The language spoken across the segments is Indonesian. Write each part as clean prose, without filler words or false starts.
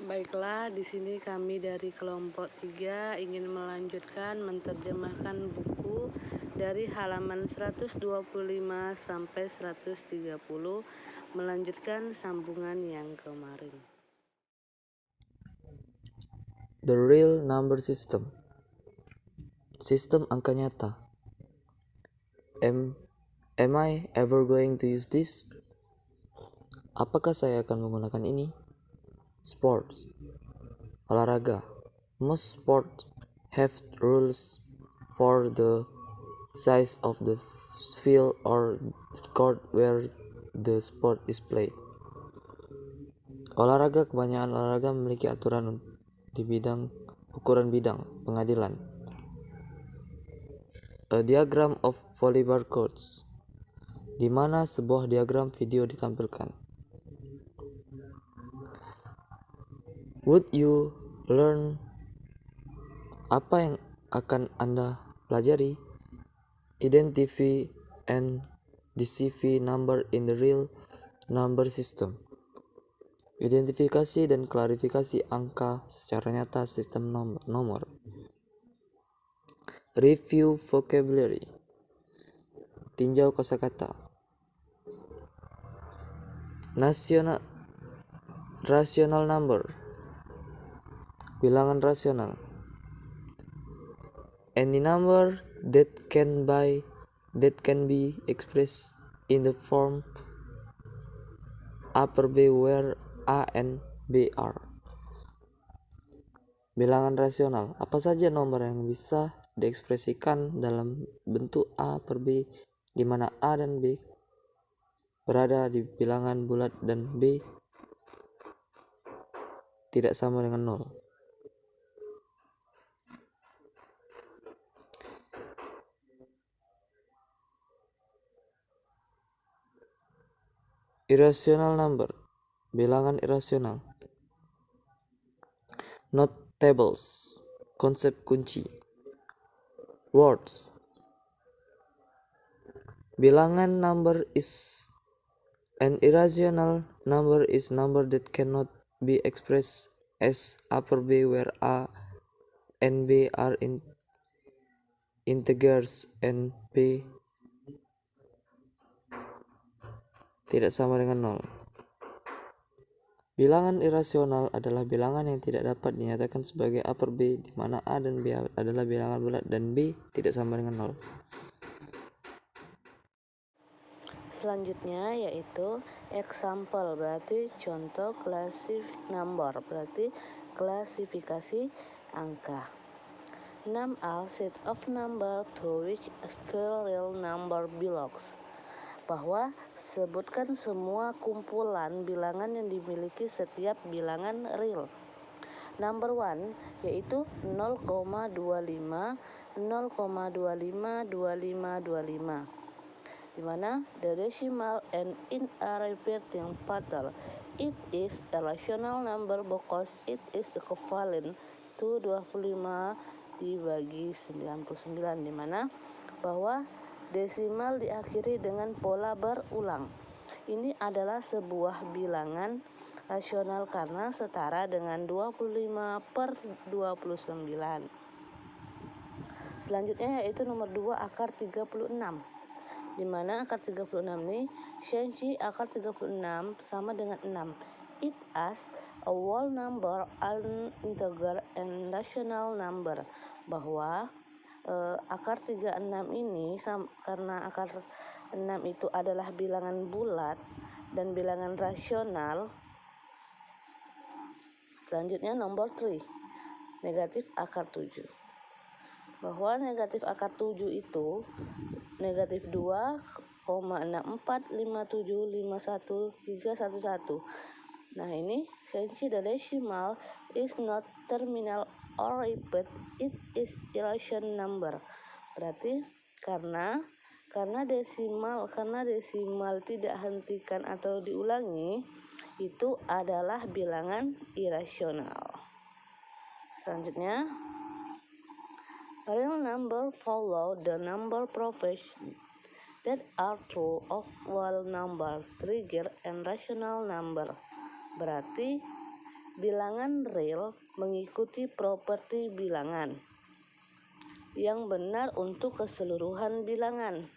Baiklah, di sini kami dari kelompok 3 ingin melanjutkan menerjemahkan buku dari halaman 125 sampai 130, melanjutkan sambungan yang kemarin. The real number system. Sistem angka nyata. Am I ever going to use this? Apakah saya akan menggunakan ini? Sports. Olahraga. Most sports have rules for the size of the field or court where the sport is played. Kebanyakan olahraga memiliki aturan di bidang ukuran bidang pengadilan. A diagram of volleyball courts, di mana sebuah diagram video ditampilkan. Would you learn? Apa yang akan Anda pelajari? Identify and decipher number in the real number system. Identifikasi dan klarifikasi angka secara nyata sistem nomor. Review vocabulary. Tinjau kosakata. Rational number. Bilangan rasional. Any number that can be expressed in the form upper B where A and B are. Bilangan rasional, apa saja nomor yang bisa diekspresikan dalam bentuk A per B, di mana A dan B berada di bilangan bulat dan B tidak sama dengan 0. Irrational number, bilangan irasional. Notables, konsep kunci. Words, bilangan number is an irrational number is number that cannot be expressed as upper B where A and B are integers and B tidak sama dengan 0. Bilangan irasional adalah bilangan yang tidak dapat dinyatakan sebagai upper B, di mana A dan B adalah bilangan bulat dan B tidak sama dengan 0. Selanjutnya yaitu example, berarti contoh, number, berarti klasifikasi angka. Name all set of number to which a real number belongs. Bahwa sebutkan semua kumpulan bilangan yang dimiliki setiap bilangan real. Number 1 yaitu 0,25, 0,25, 25, 25, di mana the decimal and in a repeating pattern. It is a rational number because it is equivalent to 25 dibagi 99, di mana bahwa desimal diakhiri dengan pola berulang. Ini adalah sebuah bilangan rasional karena setara dengan 25 per 29. Selanjutnya yaitu nomor 2 akar 36. Di mana akar 36 ini sensi akar 36 sama dengan 6. It as a whole number, an integer, and rational number. Bahwa akar 36 ini karena akar 6 itu adalah bilangan bulat dan bilangan rasional. Selanjutnya nomor 3, negatif akar 7. Bahwa negatif akar 7 itu negatif 2,645751 Nah, ini sensi the decimal is not terminal or repeat, it is irrational number. Berarti karena desimal tidak hentikan atau diulangi, itu adalah bilangan irasional. Selanjutnya, real number follow the number properties that are true of whole number, trigger, and rational number. Berarti Bilangan real mengikuti properti bilangan yang benar untuk keseluruhan bilangan.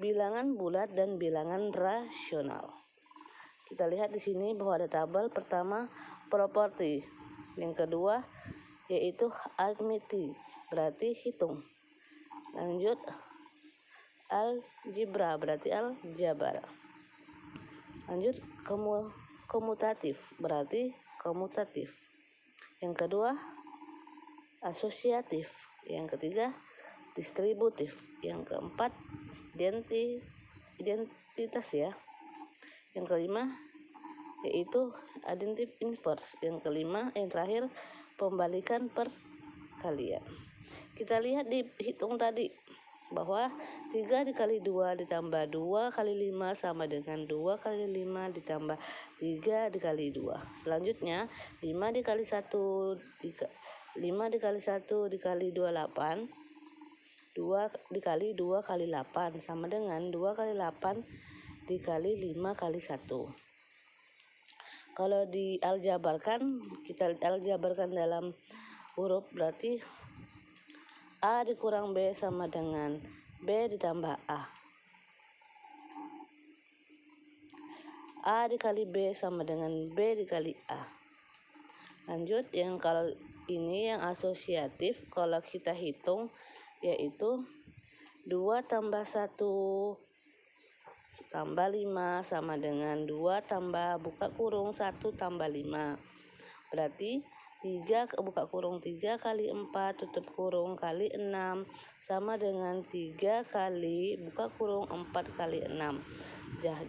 Bilangan bulat dan bilangan rasional. Kita lihat di sini bahwa ada tabel pertama properti, yang kedua yaitu arithmetic, berarti hitung. Lanjut algebra, berarti aljabar. Lanjut komutatif, berarti komutatif. Yang kedua asosiatif, yang ketiga distributif, yang keempat identitas ya. Yang kelima yaitu additive inverse. Yang terakhir pembalikan perkalian. Kita lihat di hitung tadi bahwa 3 dikali 2 ditambah 2 kali 5 sama dengan 2 kali 5 ditambah 3 dikali 2. Selanjutnya 5 dikali 1 dikali 2 8. 2 dikali 2 kali 8 sama dengan 2 kali 8 dikali 5 kali 1. Kalau dialjabarkan, kita aljabarkan dalam huruf, berarti A dikurang B sama dengan B ditambah A. A dikali B sama dengan B dikali A. Lanjut, yang kalau ini yang asosiatif, kalau kita hitung yaitu 2 tambah 1 tambah 5 sama dengan 2 tambah buka kurung 1 tambah 5. Berarti 3 kali 4 tutup kurung kali 6 sama dengan 3 kali buka kurung 4 kali 6.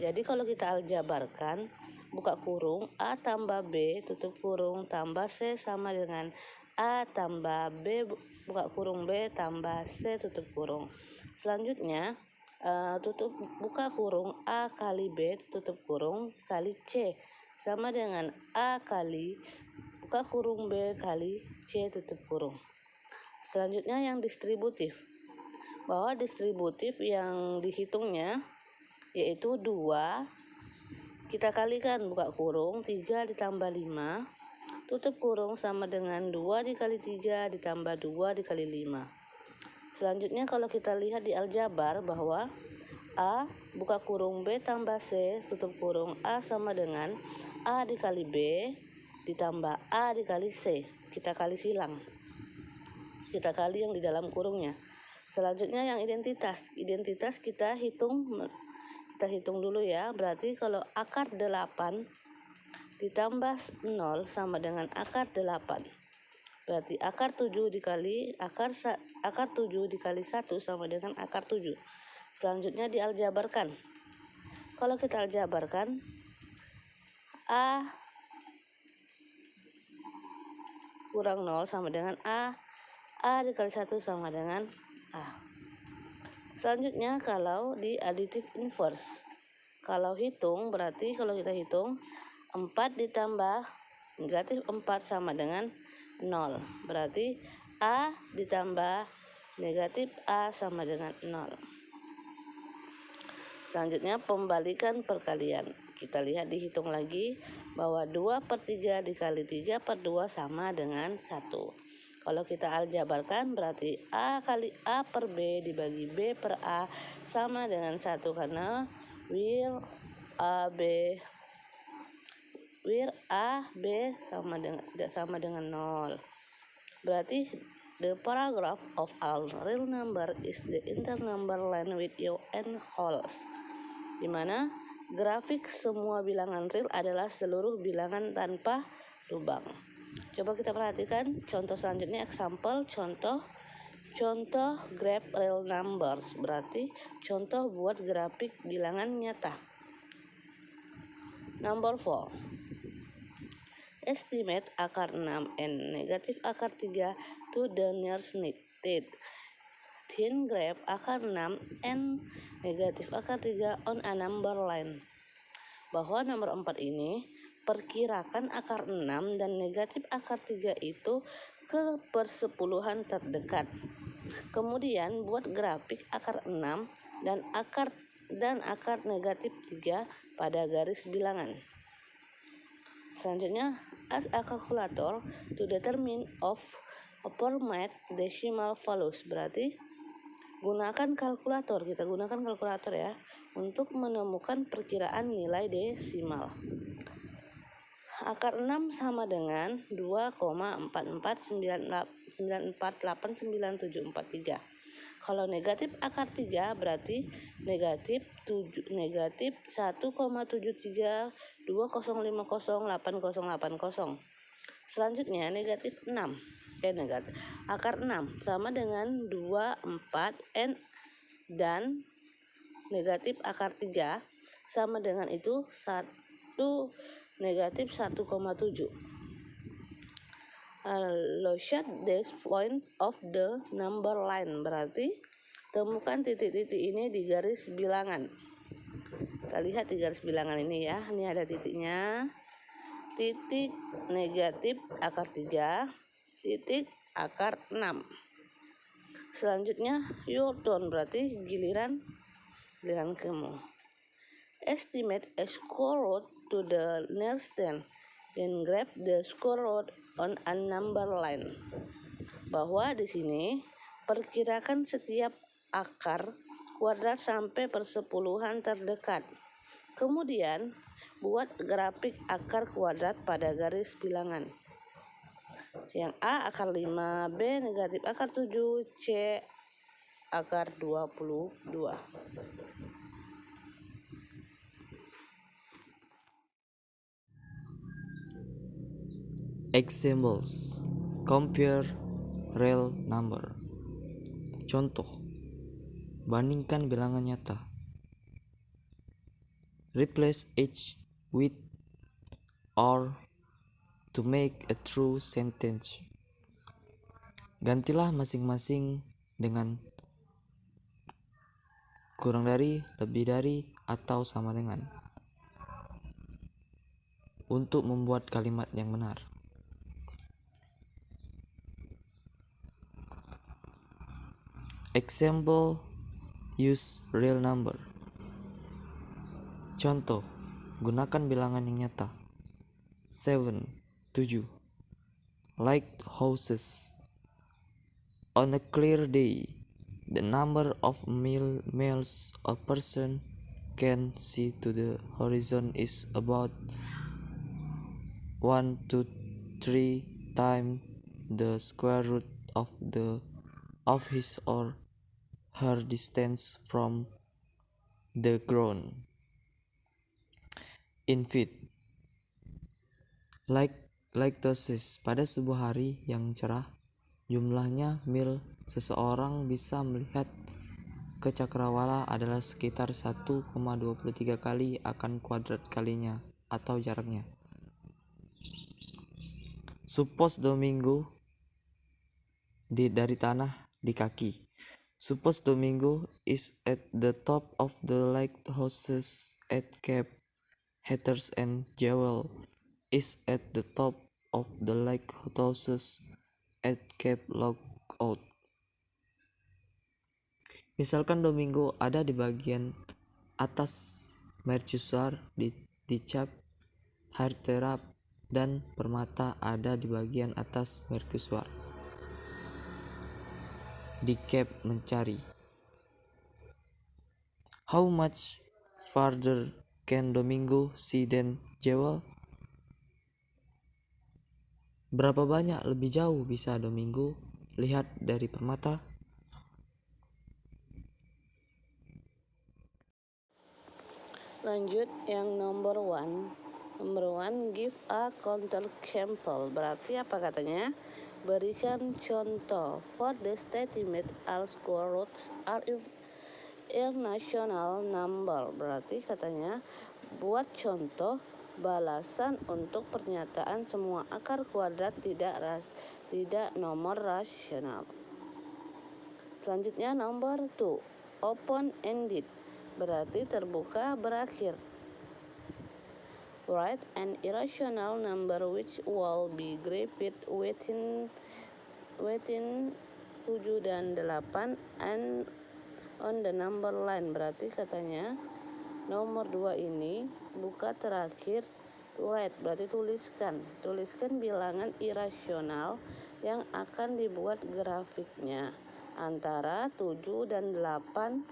Jadi kalau kita aljabarkan, buka kurung A tambah B tutup kurung tambah C sama dengan A tambah B buka kurung B tambah C tutup kurung. Selanjutnya buka kurung A kali B tutup kurung kali C sama dengan A kali buka kurung B kali C tutup kurung. Selanjutnya yang distributif. Bahwa distributif yang dihitungnya yaitu 2 kita kalikan buka kurung 3 ditambah 5 tutup kurung sama dengan 2 dikali 3 ditambah 2 dikali 5. Selanjutnya kalau kita lihat di aljabar bahwa A buka kurung B tambah C tutup kurung A sama dengan A dikali B ditambah A dikali C. Kita kali silang, kita kali yang di dalam kurungnya. Selanjutnya yang identitas kita hitung dulu ya. Berarti kalau akar 8 ditambah 0 sama dengan akar 8. Berarti akar 7 dikali 1 sama dengan akar 7. Selanjutnya dialjabarkan. Kalau kita aljabarkan, A kurang 0 sama dengan A dikali 1 sama dengan A. Selanjutnya kalau di additive inverse, kalau hitung, berarti kalau kita hitung 4 ditambah negatif 4 sama dengan 0. Berarti A ditambah negatif A sama dengan 0. Selanjutnya pembalikan perkalian. Kita lihat dihitung lagi bahwa 2/3 dikali 3/2 sama dengan 1. Kalau kita aljabarkan berarti A kali A per B dibagi B per A sama dengan 1 karena where A B tidak sama dengan 0. Berarti the paragraph of all real number is the internumber line with you and wholes. Di mana grafik semua bilangan real adalah seluruh bilangan tanpa lubang. Coba kita perhatikan contoh selanjutnya, example, contoh graph real numbers, berarti contoh buat grafik bilangan nyata. Number 4. Estimate akar 6 and negatif akar 3 to the nearest needed. Thin graph akar 6 and negatif akar 3 on a number line. Bahwa nomor 4 ini perkirakan akar 6 dan negatif akar 3 itu ke persepuluhan terdekat. Kemudian buat grafik akar 6 dan akar negatif 3 pada garis bilangan. Selanjutnya, ask a calculator to determine of a format decimal values. Berarti gunakan kalkulator, kita gunakan kalkulator ya untuk menemukan perkiraan nilai desimal. Akar 6 sama dengan 2,44948973. Kalau negatif akar 3 berarti negatif 1,7320508080. Selanjutnya negatif 6. Akar 6 sama dengan 24 dan negatif akar 3 sama dengan itu negatif 1,7. Locate these points of the number line. Berarti temukan titik-titik ini di garis bilangan. Kita lihat di garis bilangan ini ya. Ini ada titiknya. Titik negatif akar 3, titik akar 6. Selanjutnya your turn, berarti giliran kamu. Estimate a square root to the nearest 10. Then grab the square root on a number line. Bahwa di sini perkirakan setiap akar kuadrat sampai persepuluhan terdekat. Kemudian buat grafik akar kuadrat pada garis bilangan. Yang A akar 5, B negatif akar 7, C akar 22. Examples. Compare real number. Contoh, bandingkan bilangan nyata. Replace each with or to make a true sentence. Gantilah masing-masing dengan kurang dari, lebih dari, atau sama dengan untuk membuat kalimat yang benar. Example, use real number. Contoh, gunakan bilangan yang nyata. 7, 7. Like houses. On a clear day, the number of miles a person can see to the horizon is about 1 to 3 times the square root of his or her distance from the ground in feet. Like thesis, pada sebuah hari yang cerah, jumlahnya mil seseorang bisa melihat ke cakrawala adalah sekitar 1,23 kali akan kuadrat kalinya atau jaraknya. Suppose Domingo dari tanah di kaki. Suppose Domingo is at the top of the lighthouses at Cape Hatteras and Jewel is at the top of the lighthouses at Cape Lookout. Misalkan Domingo ada di bagian atas mercusuar di Cape Hatteras dan Permata ada di bagian atas mercusuar di Cape mencari. How much farther can Domingo see than Jewel? Berapa banyak lebih jauh bisa Domingo lihat dari Permata? Lanjut yang nomor 1. Nomor 1, give a counter example. Berarti apa katanya? Berikan contoh. For the statement all square roots are irrational number. Berarti katanya buat contoh balasan untuk pernyataan semua akar kuadrat tidak nomor rasional. Selanjutnya nomor 2, open ended. Berarti terbuka berakhir. Write an irrational number which will be graphed within 7 dan 8 and on the number line. Berarti katanya nomor 2 ini buka terakhir Write berarti tuliskan bilangan irasional yang akan dibuat grafiknya antara 7 dan 8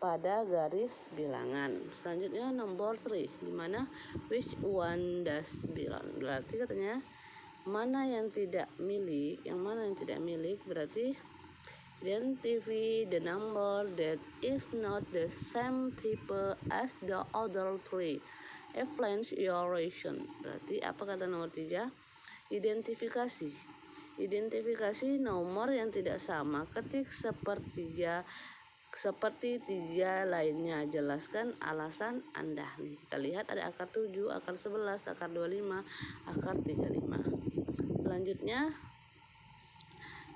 pada garis bilangan. Selanjutnya nomor 3, di mana which one does belong. Berarti katanya mana yang tidak milik berarti identify the number that is not the same type as the other three. Explain your reason. Berarti apa kata nomor 3? Identifikasi nomor yang tidak sama. Ketik seperti tiga lainnya. Jelaskan alasan Anda. Nih, kita lihat ada akar 7, akar 11, akar 25, akar 35. Selanjutnya,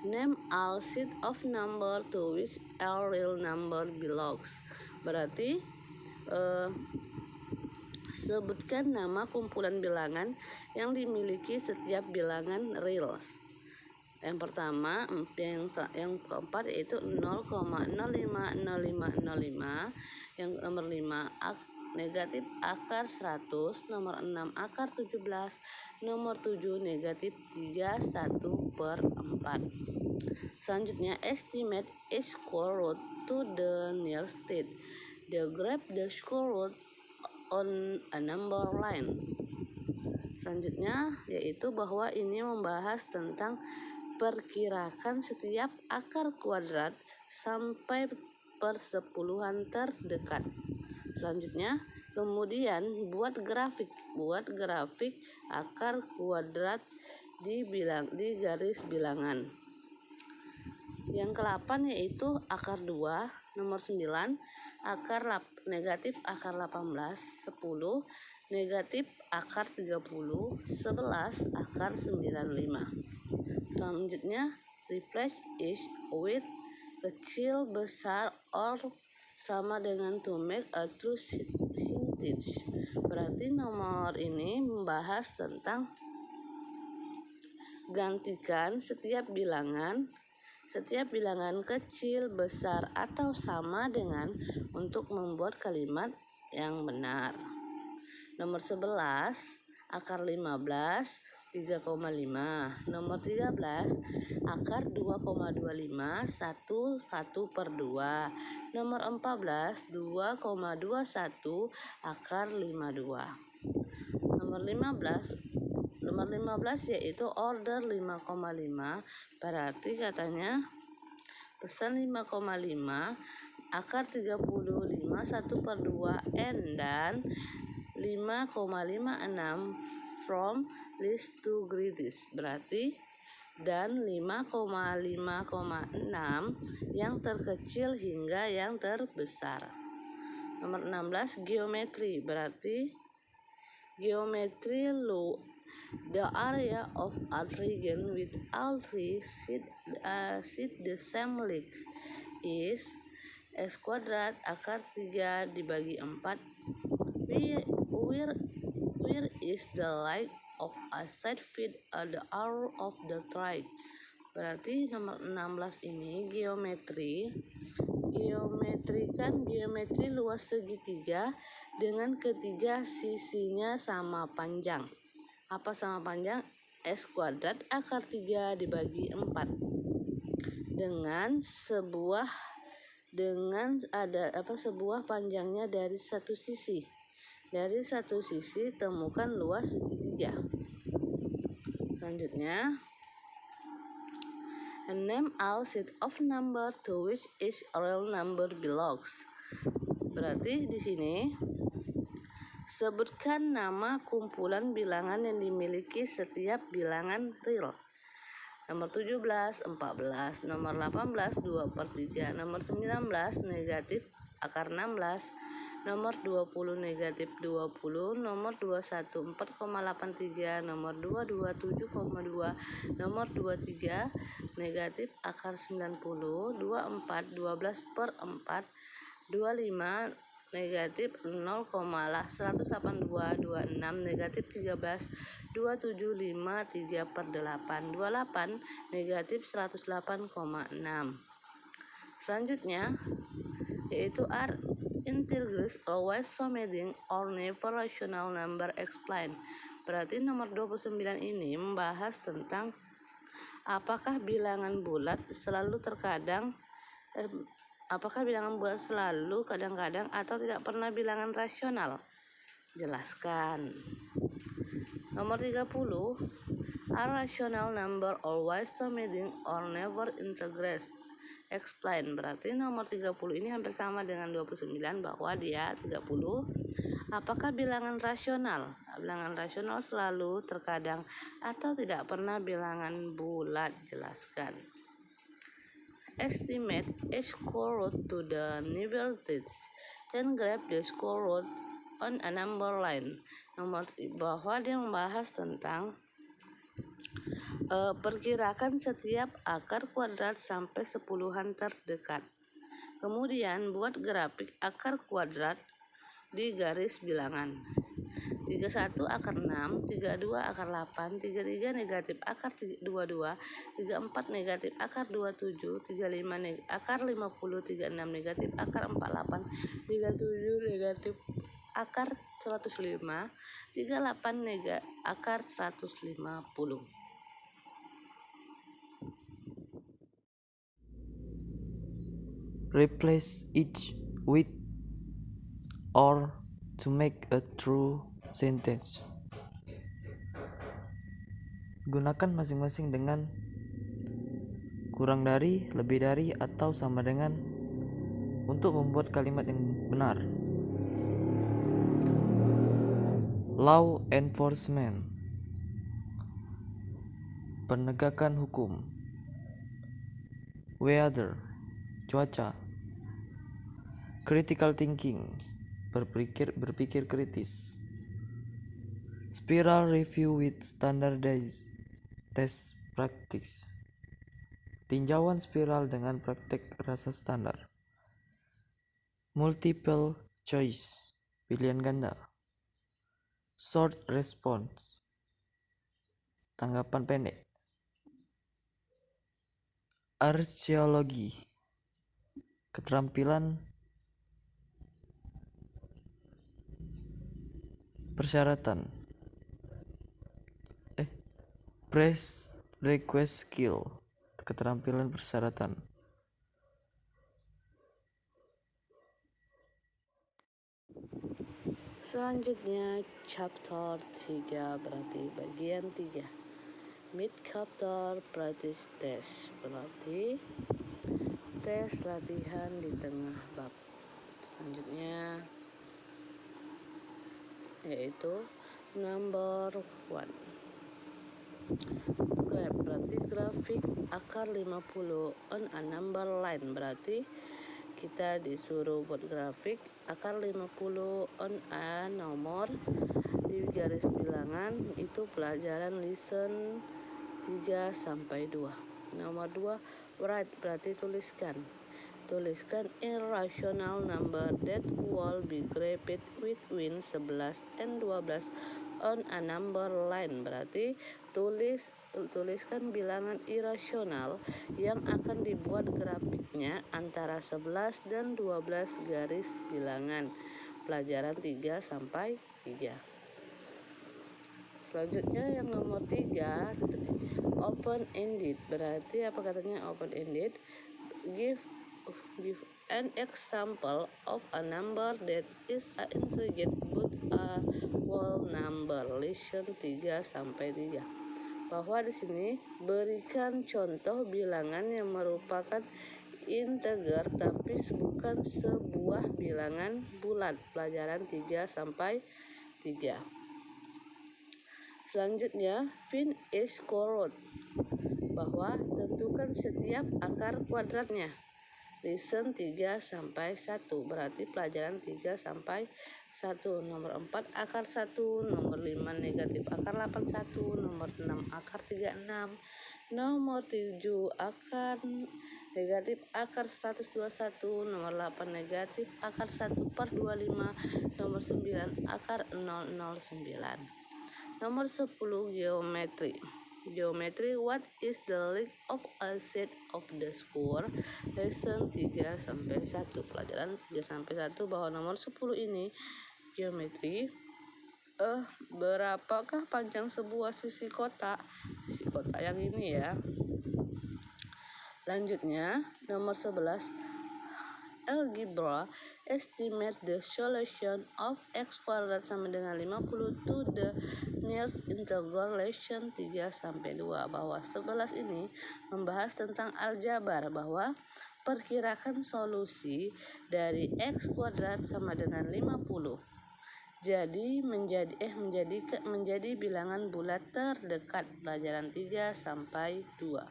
name all set of number to which a real number belongs. Berarti sebutkan nama kumpulan bilangan yang dimiliki setiap bilangan real. Yang pertama, yang keempat yaitu 0,050505. Yang nomor 5 negatif akar 100, nomor 6 akar 17, nomor 7 negatif 31/4. Selanjutnya, estimate a square root to the nearest state. Graph the square root on a number line. Selanjutnya yaitu bahwa ini membahas tentang perkirakan setiap akar kuadrat sampai persepuluhan terdekat. Selanjutnya, kemudian buat grafik akar kuadrat di garis bilangan. Yang ke-8 yaitu akar 2, nomor 9 negatif akar 18, 10 negatif akar 30, 11 akar 95. Selanjutnya, replace is with kecil, besar, or sama dengan to make a true sentence. Berarti nomor ini membahas tentang gantikan setiap bilangan kecil, besar, atau sama dengan untuk membuat kalimat yang benar. Nomor 11 akar 15 3,5. Nomor 13 akar 2,25 1/2. Nomor 14 2,21 akar 52. Nomor 15 yaitu order 5,5. Berarti katanya pesan 5,5 akar 35 1/2 n dan 5,56 from least to greatest. Berarti dan 5,5,6 yang terkecil hingga yang terbesar. Nomor 16 geometri. Berarti geometri the area of a triangle with all three sides the same length is S kuadrat akar 3 dibagi 4. Where is the length of a side feet the arrow of the triangle. Berarti nomor 16 ini geometri luas segitiga dengan ketiga sisinya sama panjang. Apa sama panjang? S kuadrat akar 3 dibagi 4. Dengan sebuah panjangnya dari satu sisi. Dari satu sisi temukan luas segitiga. Selanjutnya, name all set of number to which each real number belongs. Berarti di sini sebutkan nama kumpulan bilangan yang dimiliki setiap bilangan real. Nomor 17 14, nomor 18 2/3, nomor 19 negatif akar 16, nomor 20 negatif 20, nomor 21 4,83, nomor 22 7,2, nomor 23 negatif akar 90, 24 12/4, 25 negatif 0,182, 26 negatif 13, 275 3/8, 28 negatif 108,6. Selanjutnya yaitu integers always summating or never rational number explain. Berarti nomor 29 ini membahas tentang apakah bilangan bulat selalu kadang-kadang atau tidak pernah bilangan rasional. Jelaskan. Nomor 30, a rational number always summating or never integers. Explain. Berarti nomor 30 ini hampir sama dengan 29 bahwa dia 30. Apakah bilangan rasional? Bilangan rasional selalu, terkadang, atau tidak pernah bilangan bulat. Jelaskan. Estimate a square root to the nearest digit, then graph the square root on a number line. Bahwa dia membahas tentang perkirakan setiap akar kuadrat sampai sepuluhan terdekat. Kemudian buat grafik akar kuadrat di garis bilangan. 31 akar 6, 32 akar 8, 33 negatif akar 22, 34 negatif akar 27, 35 akar 50, 36 negatif akar 48, 37 negatif akar 105, 38 akar 150. Replace each with or to make a true sentence. Gunakan masing-masing dengan kurang dari, lebih dari, atau sama dengan untuk membuat kalimat yang benar. Law enforcement, penegakan hukum. Weather, cuaca. Critical thinking, berpikir kritis. Spiral review with standardized test practice, tinjauan spiral dengan praktek rasa standar. Multiple choice, pilihan ganda. Short response, tanggapan pendek. Archeology, keterampilan persyaratan. Press request skill, keterampilan persyaratan. Selanjutnya chapter 3, berarti bagian 3. Mid chapter practice test, berarti tes latihan di tengah bab. Selanjutnya yaitu number 1. Graph, berarti grafik akar 50 on a number line, berarti kita disuruh buat grafik akar 50 on a nomor di garis bilangan. Itu pelajaran listen 3 sampai 2. Nomor 2, write, berarti tuliskan irrational number that will be graphed between 11 and 12 on a number line, berarti tuliskan bilangan irasional yang akan dibuat grafiknya antara 11 dan 12 garis bilangan. Pelajaran 3 sampai 3. Selanjutnya yang nomor 3, open ended, berarti apa katanya open ended? Give an example of a number that is an integer but a whole number. Listen 3 sampai 3. Bahwa di sini berikan contoh bilangan yang merupakan integer tapi bukan sebuah bilangan bulat. Pelajaran 3 sampai 3. Selanjutnya find a square root, bahwa tentukan setiap akar kuadratnya. Listen 3 sampai 1, berarti pelajaran 3 sampai 1. Nomor 4 akar 1, nomor 5 negatif akar 81, nomor 6 akar 36, nomor 7 akar negatif akar 121, nomor 8 negatif akar 1/25, nomor 9 akar 009. Nomor 10 geometri, Geometry, what is the length of a set of the square? Lesson 3-1, pelajaran 3-1, bahwa nomor 10 ini geometri. Berapakah panjang sebuah sisi kotak? Sisi kotak yang ini ya. Lanjutnya, nomor 11. Algebra, estimate the solution of x kuadrat sama dengan 50 to the nearest integer, lesson 3-2, bahwa 11 ini membahas tentang aljabar, bahwa perkirakan solusi dari x kuadrat sama dengan 50 menjadi bilangan bulat terdekat, pelajaran 3-2.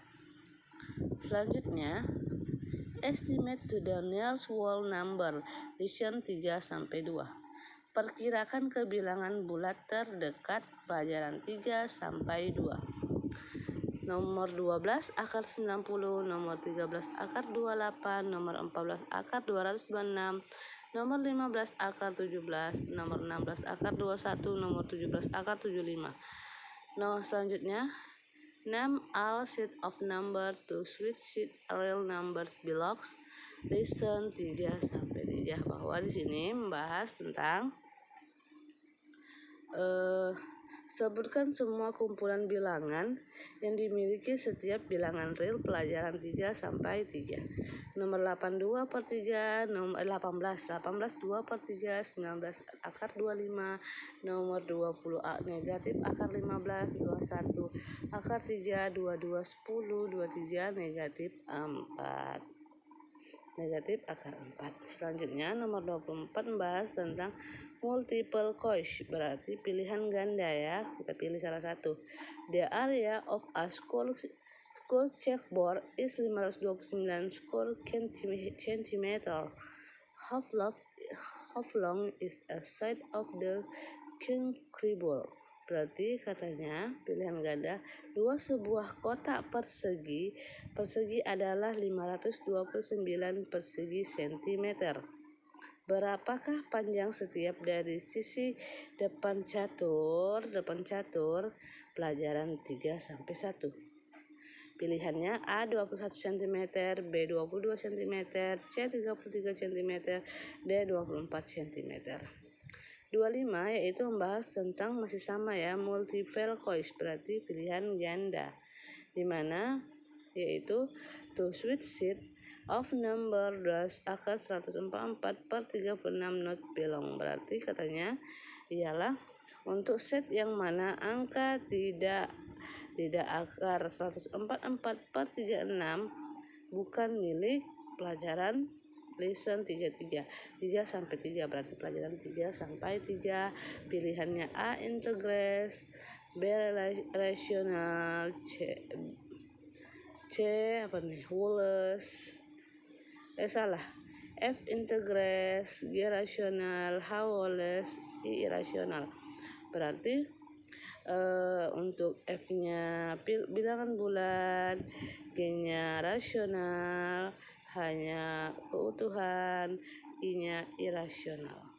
Selanjutnya, estimate to the nearest whole number, lesson 3-2. Perkirakan kebilangan bulat terdekat, pelajaran 3-2. Nomor 12 akar 90, nomor 13 akar 28, nomor 14 akar 226, nomor 15 akar 17, nomor 16 akar 21, nomor 17 akar 75. Selanjutnya, name all set of number to which set real numbers belongs, lesson 3-3, bahwa di sini membahas tentang sebutkan semua kumpulan bilangan yang dimiliki setiap bilangan real, pelajaran 3-3. Nomor 82/3, nomor 18 2/3, 19 akar 25, nomor 20 negatif akar 15, 21 akar 3, 22 10, 23 negatif 4. Negatif akar 4. Selanjutnya, nomor 24 membahas tentang multiple choice, berarti pilihan ganda ya. Kita pilih salah satu. The area of a school checkboard is 529 square centimeter. How long is a side of the keyboard? Berarti katanya pilihan ganda, luas sebuah kotak persegi adalah 529 persegi sentimeter. Berapakah panjang setiap dari sisi depan catur, pelajaran 3-1. Pilihannya A 21 cm, B 22 cm, C 33 cm, D 24 cm. 25 yaitu membahas tentang masih sama ya, multiple choice, berarti pilihan ganda, dimana yaitu to switch set of number does akar 144/36 not belong, berarti katanya ialah untuk set yang mana angka tidak akar 144/36 bukan milik, pelajaran lesson 3-3, berarti pelajaran 3-3. Pilihannya A integres, B rasional, C Wallace, F integres, G rasional, H Wallace, I irasional. Berarti untuk F-nya bilangan bulat, G-nya rasional, H-nya keutuhan, I-nya irasional.